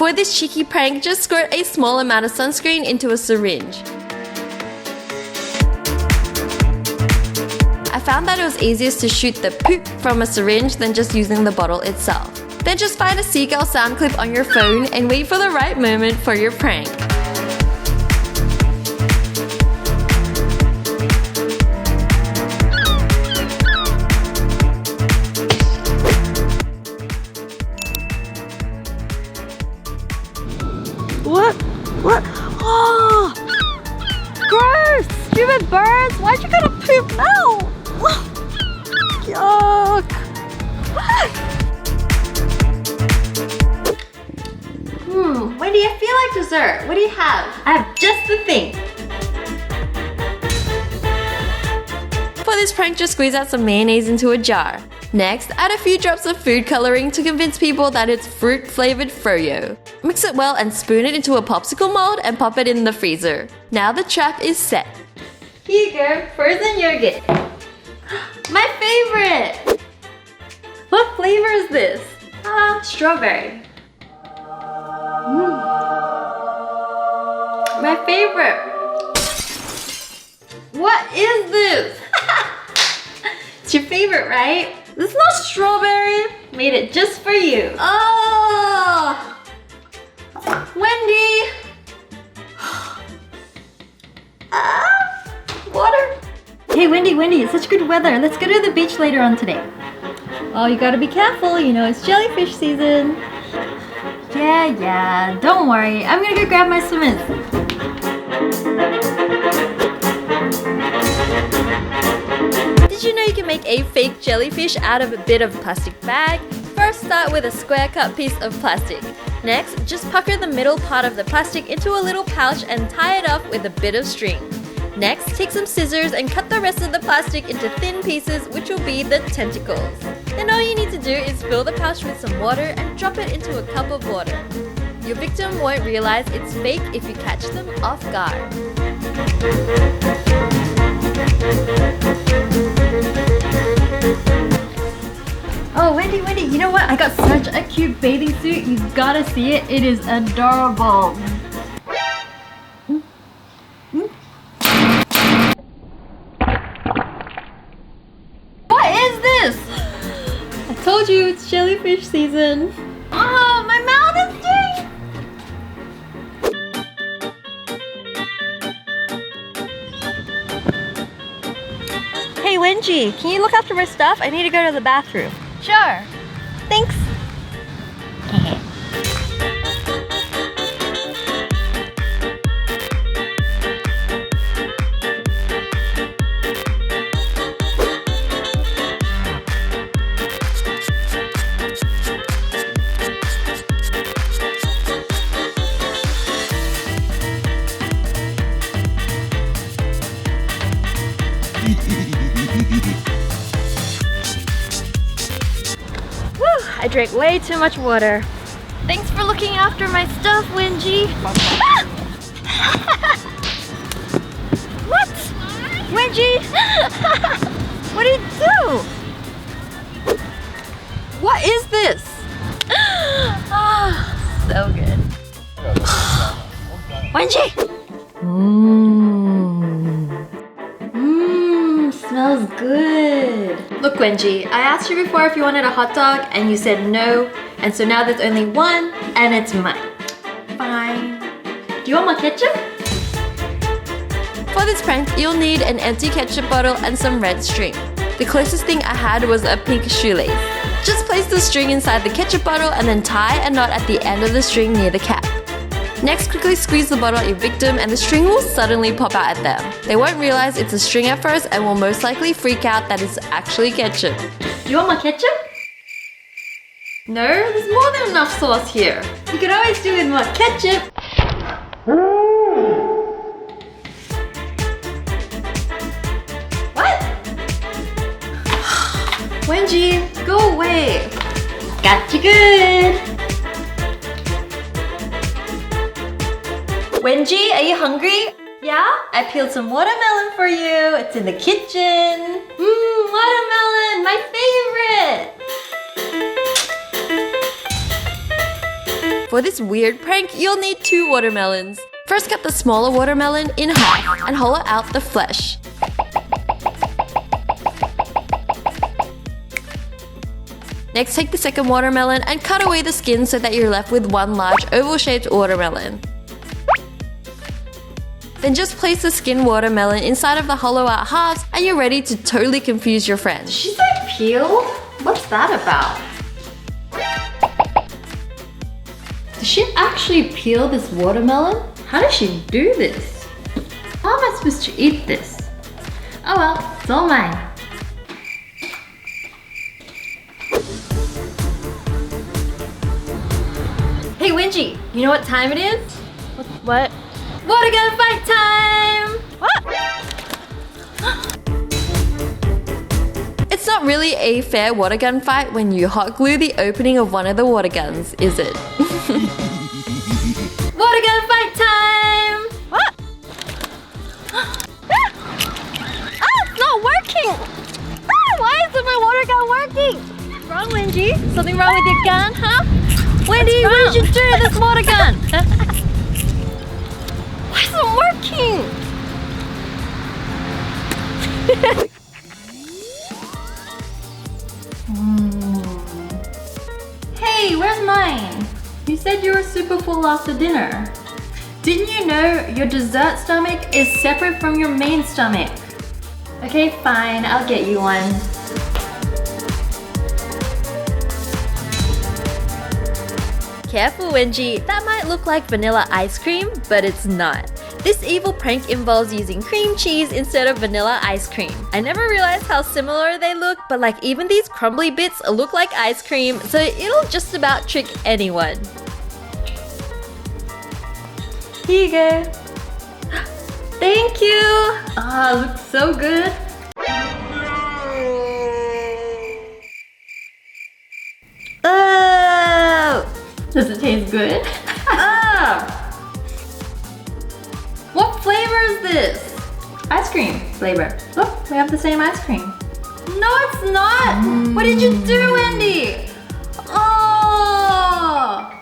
For this cheeky prank, just squirt a small amount of sunscreen into a syringe. I found that it was easiest to shoot the poop from a syringe than just using the bottle itself. Then just find a seagull sound clip on your phone and wait for the right moment for your prank. What? Oh! Gross! Stupid birds! Why'd you gotta poop now? Yuck! Wendy, I feel like dessert. What do you have? I have just the thing. For this prank, just squeeze out some mayonnaise into a jar. Next, add a few drops of food coloring to convince people that it's fruit-flavored froyo. Mix it well and spoon it into a popsicle mold and pop it in the freezer. Now the trap is set. Here you go, frozen yogurt. My favorite! What flavor is this? Strawberry. My favorite. What is this? It's your favorite, right? This is not strawberry. Made it just for you. Oh! Wendy! Water. Hey Wendy, it's such good weather. Let's go to the beach later on today. Oh, you gotta be careful. You know, it's jellyfish season. Yeah, don't worry. I'm gonna go grab my swimmers. Did you know you can make a fake jellyfish out of a bit of a plastic bag? First, start with a square cut piece of plastic. Next, just pucker the middle part of the plastic into a little pouch and tie it off with a bit of string. Next, take some scissors and cut the rest of the plastic into thin pieces, which will be the tentacles. Then all you need to do is fill the pouch with some water and drop it into a cup of water. Your victim won't realize it's fake if you catch them off guard. Oh, Wendy, you know what? I got such a cute bathing suit. You gotta see it. It is adorable. What is this? I told you it's jellyfish season. Oh, my mouth is dirty. Hey Wengie, can you look after my stuff? I need to go to the bathroom. Sure. Thanks. I drank way too much water. Thanks for looking after my stuff, Wengie. What? Wengie? What did you do? What is this? So good. Wengie! Smells good. Look, Wengie, I asked you before if you wanted a hot dog and you said no, and so now there's only one and it's mine. Fine. Do you want more ketchup? For this prank, you'll need an empty ketchup bottle and some red string. The closest thing I had was a pink shoelace. Just place the string inside the ketchup bottle and then tie a knot at the end of the string near the cap. Next, quickly squeeze the bottle at your victim and the string will suddenly pop out at them. They won't realize it's a string at first and will most likely freak out that it's actually ketchup. Do you want more ketchup? No, there's more than enough sauce here. You could always do with more ketchup. What? Wengie, go away. Got you good. Wengie, are you hungry? Yeah? I peeled some watermelon for you. It's in the kitchen. Watermelon, my favorite. For this weird prank, you'll need 2 watermelons. First, cut the smaller watermelon in half and hollow out the flesh. Next, take the second watermelon and cut away the skin so that you're left with one large oval-shaped watermelon. Then just place the skin watermelon inside of the hollow-out halves and you're ready to totally confuse your friends. She said peeled? What's that about? Does she actually peel this watermelon? How does she do this? How am I supposed to eat this? Oh well, it's all mine. Hey Wengie, you know what time it is? What? Water gun fight time! What? It's not really a fair water gun fight when you hot glue the opening of one of the water guns, is it? Water gun fight time! What? Oh, it's not working! Why isn't my water gun working? What's wrong, Wengie? Something wrong with your gun, huh? Wendy, what did you do to this water gun? Why isn't it working? Hey, where's mine? You said you were super full after dinner. Didn't you know your dessert stomach is separate from your main stomach? Okay, fine, I'll get you one. Careful, Wengie. That might look like vanilla ice cream, but it's not. This evil prank involves using cream cheese instead of vanilla ice cream. I never realized how similar they look, but like even these crumbly bits look like ice cream, so it'll just about trick anyone. Here you go. Thank you. Ah, looks so good. Oh! Does it taste good? Ah! What flavor is this? Ice cream flavor. Look, we have the same ice cream. No, it's not. What did you do, Wendy? Oh!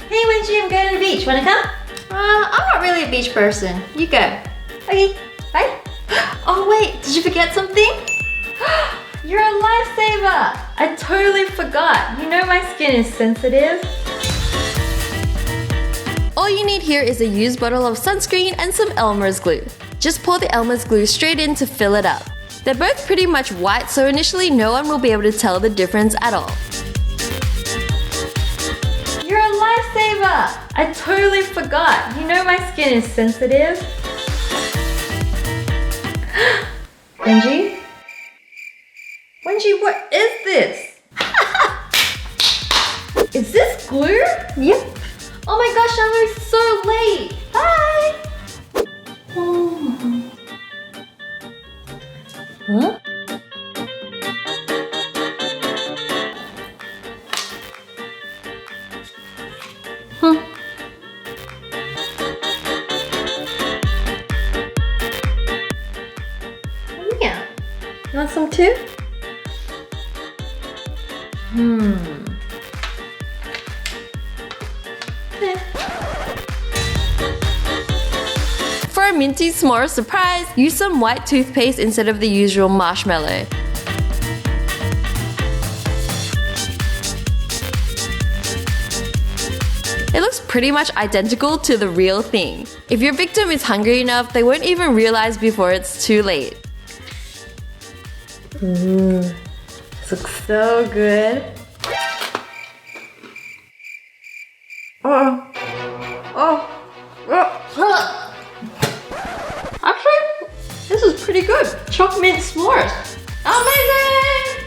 Hey, Wengie, I'm going to the beach. Wanna come? I'm not really a beach person. You go. Okay, bye. Oh wait, did you forget something? You're a lifesaver! I totally forgot. You know my skin is sensitive. All you need here is a used bottle of sunscreen and some Elmer's glue. Just pour the Elmer's glue straight in to fill it up. They're both pretty much white, so initially no one will be able to tell the difference at all. You're a lifesaver! I totally forgot. You know my skin is sensitive. Wengie? Wengie, what is this? Is this glue? Yep. Oh my gosh, I'm so late. Bye. Huh? Yeah. You want some too? For a minty s'more surprise, use some white toothpaste instead of the usual marshmallow. It looks pretty much identical to the real thing. If your victim is hungry enough, they won't even realize before it's too late. This looks so good. Actually, this is pretty good. Chocolate mint s'mores. Amazing!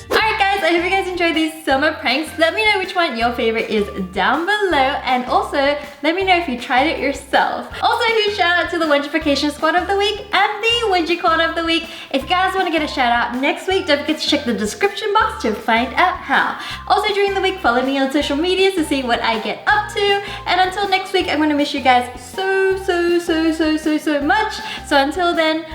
Alright guys, I hope you guys enjoyed these summer pranks. Let me know which one your favorite is down below, and also let me know if you tried it yourself. Also, a huge shout out to the Wengification Squad of the Week and the Wengie Corner of the Week. If you guys want to get a shout out next week, don't forget to check the description box to find out how. Also during the week, follow me on social media to see what I get up to. And until next week, I'm going to miss you guys so much. So until then,